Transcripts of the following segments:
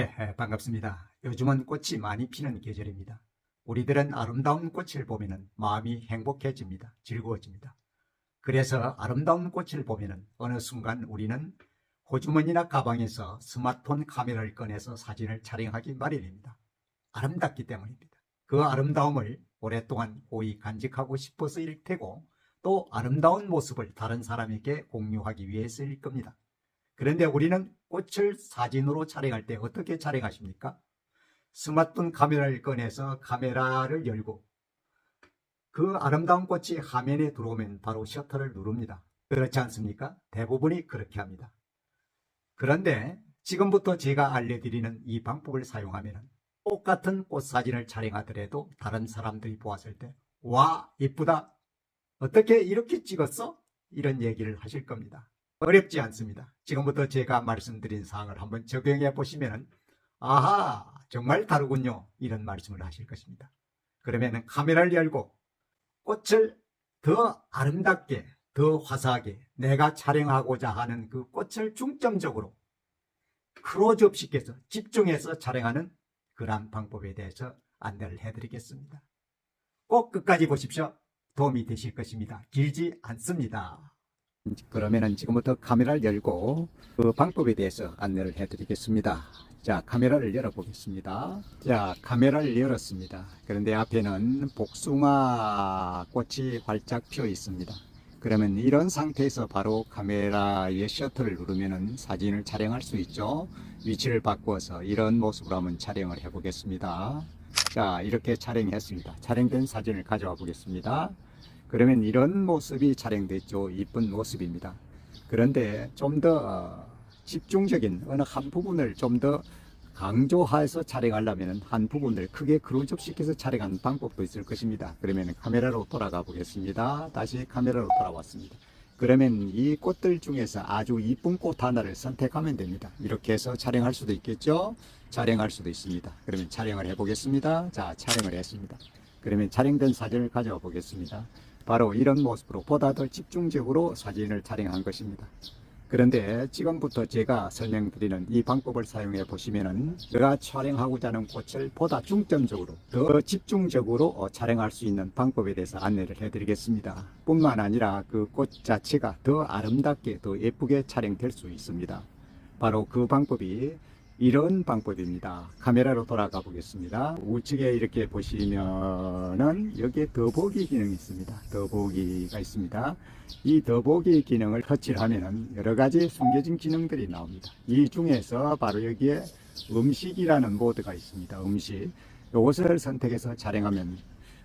반갑습니다. 요즘은 꽃이 많이 피는 계절입니다. 우리들은 아름다운 꽃을 보면 마음이 행복해집니다. 즐거워집니다. 그래서 아름다운 꽃을 보면 어느 순간 우리는 호주머니나 가방에서 스마트폰 카메라를 꺼내서 사진을 촬영하기 마련입니다. 아름답기 때문입니다. 그 아름다움을 오랫동안 고이 간직하고 싶어서일 테고, 또 아름다운 모습을 다른 사람에게 공유하기 위해서일 겁니다. 그런데 우리는 꽃을 사진으로 촬영할 때 어떻게 촬영하십니까? 스마트폰 카메라를 꺼내서 카메라를 열고 그 아름다운 꽃이 화면에 들어오면 바로 셔터를 누릅니다. 그렇지 않습니까? 대부분이 그렇게 합니다. 그런데 지금부터 제가 알려드리는 이 방법을 사용하면 똑같은 꽃 사진을 촬영하더라도 다른 사람들이 보았을 때 와, 예쁘다. 어떻게 이렇게 찍었어? 이런 얘기를 하실 겁니다. 어렵지 않습니다. 지금부터 제가 말씀드린 사항을 한번 적용해 보시면 아하, 정말 다르군요. 이런 말씀을 하실 것입니다. 그러면 카메라를 열고 꽃을 더 아름답게, 더 화사하게 내가 촬영하고자 하는 그 꽃을 중점적으로 클로즈업 시켜서 집중해서 촬영하는 그러한 방법에 대해서 안내를 해드리겠습니다. 꼭 끝까지 보십시오. 도움이 되실 것입니다. 길지 않습니다. 그러면 지금부터 카메라를 열고 그 방법에 대해서 안내를 해드리겠습니다. 자, 카메라를 열어보겠습니다. 자, 카메라를 열었습니다. 그런데 앞에는 복숭아 꽃이 활짝 피어 있습니다. 그러면 이런 상태에서 바로 카메라의 셔터를 누르면 사진을 촬영할 수 있죠. 위치를 바꾸어서 이런 모습으로 한번 촬영을 해보겠습니다. 자, 이렇게 촬영했습니다. 촬영된 사진을 가져와 보겠습니다. 그러면 이런 모습이 촬영됐죠. 이쁜 모습입니다. 그런데 좀 더 집중적인 어느 한 부분을 좀 더 강조해서 촬영하려면 한 부분을 크게 클로즈업 시켜서 촬영하는 방법도 있을 것입니다. 그러면 카메라로 돌아가 보겠습니다. 다시 카메라로 돌아왔습니다. 그러면 이 꽃들 중에서 아주 이쁜 꽃 하나를 선택하면 됩니다. 이렇게 해서 촬영할 수도 있겠죠. 촬영할 수도 있습니다. 그러면 촬영을 해 보겠습니다. 자, 촬영을 했습니다. 그러면 촬영된 사진을 가져와 보겠습니다. 바로 이런 모습으로 보다 더 집중적으로 사진을 촬영한 것입니다. 그런데 지금부터 제가 설명드리는 이 방법을 사용해 보시면은 제가 촬영하고자 하는 꽃을 보다 중점적으로 더 집중적으로 촬영할 수 있는 방법에 대해서 안내를 해드리겠습니다. 뿐만 아니라 그 꽃 자체가 더 아름답게 더 예쁘게 촬영될 수 있습니다. 바로 그 방법이 이런 방법입니다. 카메라로 돌아가 보겠습니다. 우측에 이렇게 보시면은 여기에 더보기 기능이 있습니다. 더보기가 있습니다. 이 더보기 기능을 터치를 하면은 여러 가지 숨겨진 기능들이 나옵니다. 이 중에서 바로 여기에 음식이라는 모드가 있습니다. 음식. 이것을 선택해서 촬영하면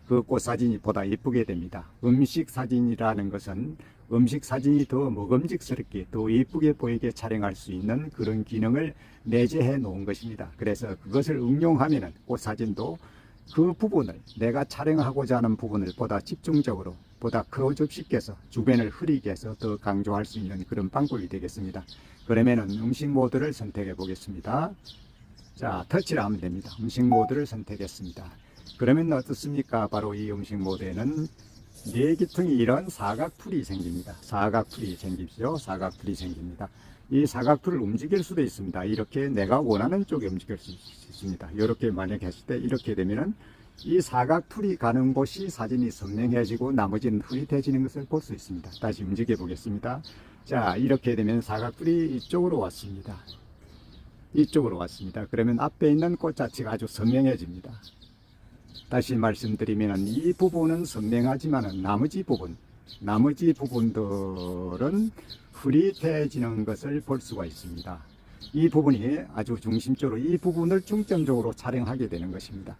그 꽃 사진이 보다 예쁘게 됩니다. 음식 사진이라는 것은 음식 사진이 더 먹음직스럽게 더 예쁘게 보이게 촬영할 수 있는 그런 기능을 내재해 놓은 것입니다. 그래서 그것을 응용하면 꽃 사진도 그 부분을 내가 촬영하고자 하는 부분을 보다 집중적으로 보다 클로즈업 시켜서 주변을 흐리게 해서 더 강조할 수 있는 그런 방법이 되겠습니다. 그러면은 음식 모드를 선택해 보겠습니다. 자, 터치를 하면 됩니다. 음식 모드를 선택했습니다. 그러면 어떻습니까? 바로 이 음식 모드에는 네 기둥이 이런 사각풀이 생깁니다. 사각풀이 생기죠. 사각풀이 생깁니다. 이 사각풀을 움직일 수도 있습니다. 이렇게 내가 원하는 쪽에 움직일 수 있습니다. 이렇게 만약에 했을 때 이렇게 되면은 이 사각풀이 가는 곳이 사진이 선명해지고 나머지는 흐릿해지는 것을 볼 수 있습니다. 다시 움직여 보겠습니다. 자, 이렇게 되면 사각풀이 이쪽으로 왔습니다. 이쪽으로 왔습니다. 그러면 앞에 있는 꽃 자체가 아주 선명해집니다. 다시 말씀드리면 이 부분은 선명하지만 나머지 부분들은 흐릿해지는 것을 볼 수가 있습니다. 이 부분이 아주 중심적으로 이 부분을 중점적으로 촬영하게 되는 것입니다.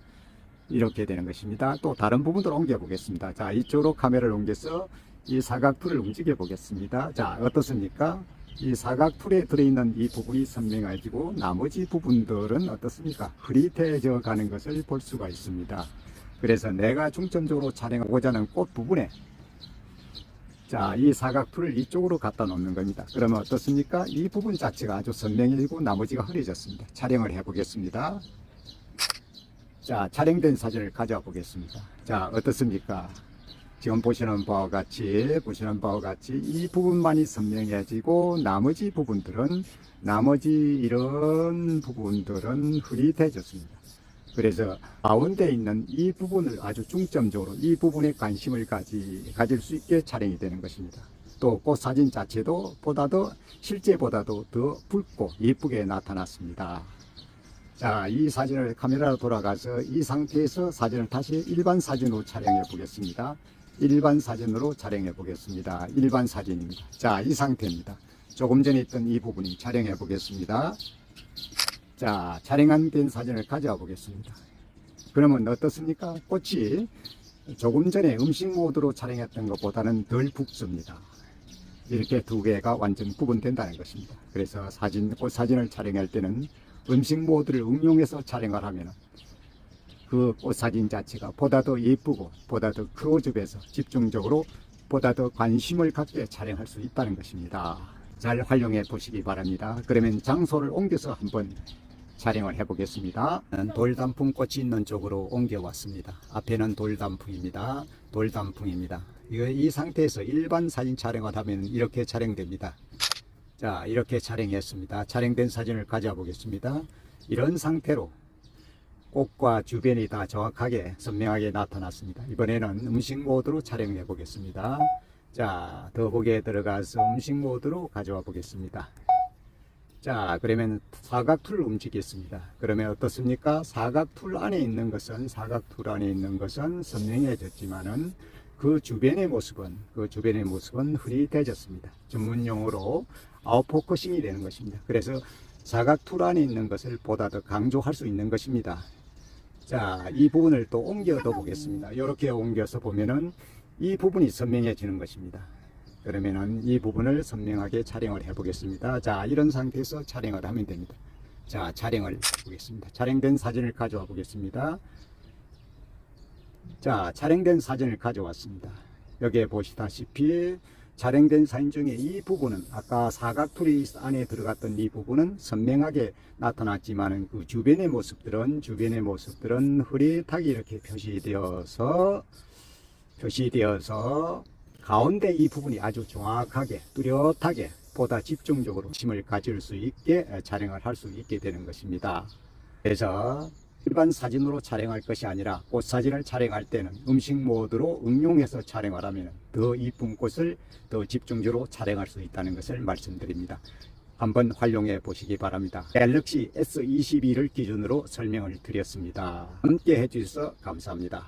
이렇게 되는 것입니다. 또 다른 부분들을 옮겨 보겠습니다. 자, 이쪽으로 카메라를 옮겨서 이 사각풀을 움직여 보겠습니다. 자, 어떻습니까? 이 사각풀에 들어있는 이 부분이 선명해지고 나머지 부분들은 어떻습니까? 흐릿해져 가는 것을 볼 수가 있습니다. 그래서 내가 중점적으로 촬영하고자 하는 꽃 부분에 자, 이 사각풀을 이쪽으로 갖다 놓는 겁니다. 그러면 어떻습니까? 이 부분 자체가 아주 선명해지고 나머지가 흐려졌습니다. 촬영을 해 보겠습니다. 자, 촬영된 사진을 가져와 보겠습니다. 자, 어떻습니까? 지금 보시는 바와 같이 이 부분만이 선명해지고 나머지 이런 부분들은 흐릿해졌습니다. 그래서 가운데 있는 이 부분을 아주 중점적으로 이 부분에 관심을 가질 수 있게 촬영이 되는 것입니다. 또 꽃 사진 자체도 실제보다도 더 붉고 예쁘게 나타났습니다. 자, 이 사진을 카메라로 돌아가서 이 상태에서 사진을 다시 일반 사진으로 촬영해 보겠습니다. 일반 사진입니다. 자, 이 상태입니다. 조금 전에 있던 이 부분이 촬영해 보겠습니다. 자, 촬영한 된 사진을 가져와 보겠습니다. 그러면 어떻습니까? 꽃이 조금 전에 음식 모드로 촬영했던 것보다는 덜 붉습니다. 이렇게 두 개가 완전 구분된다는 것입니다. 그래서 꽃 사진을 촬영할 때는 음식 모드를 응용해서 촬영을 하면 그 꽃 사진 자체가 보다 더 예쁘고 보다 더 클로즈업해서 집중적으로 보다 더 관심을 갖게 촬영할 수 있다는 것입니다. 잘 활용해 보시기 바랍니다. 그러면 장소를 옮겨서 한번 촬영을 해 보겠습니다. 돌단풍 꽃이 있는 쪽으로 옮겨 왔습니다. 앞에는 돌단풍입니다. 이 상태에서 일반 사진 촬영을 하면 이렇게 촬영됩니다. 자, 이렇게 촬영했습니다. 촬영된 사진을 가져와 보겠습니다. 이런 상태로 꽃과 주변이 다 정확하게 선명하게 나타났습니다. 이번에는 음식 모드로 촬영해 보겠습니다. 자, 더보기에 들어가서 음식 모드로 가져와 보겠습니다. 자, 그러면 사각 툴을 움직이겠습니다. 그러면 어떻습니까? 사각 툴 안에 있는 것은 선명해졌지만은 그 주변의 모습은 흐릿해졌습니다. 전문용어로 아웃포커싱이 되는 것입니다. 그래서 사각 툴 안에 있는 것을 보다 더 강조할 수 있는 것입니다. 자, 이 부분을 또 옮겨서 보겠습니다. 이렇게 옮겨서 보면은 이 부분이 선명해지는 것입니다. 그러면은 이 부분을 선명하게 촬영을 해 보겠습니다. 자, 이런 상태에서 촬영을 하면 됩니다. 자, 촬영을 보겠습니다. 촬영된 사진을 가져와 보겠습니다. 자, 촬영된 사진을 가져왔습니다. 여기에 보시다시피 촬영된 사진 중에 이 부분은 아까 사각 툴이 안에 들어갔던 이 부분은 선명하게 나타났지만은 그 주변의 모습들은 흐릿하게 이렇게 표시되어서 가운데 이 부분이 아주 정확하게 뚜렷하게 보다 집중적으로 관심을 가질 수 있게 촬영을 할 수 있게 되는 것입니다. 그래서 일반 사진으로 촬영할 것이 아니라 꽃 사진을 촬영할 때는 음식 모드로 응용해서 촬영을 하면 더 이쁜 꽃을 더 집중적으로 촬영할 수 있다는 것을 말씀드립니다. 한번 활용해 보시기 바랍니다. 갤럭시 S22를 기준으로 설명을 드렸습니다. 함께 해주셔서 감사합니다.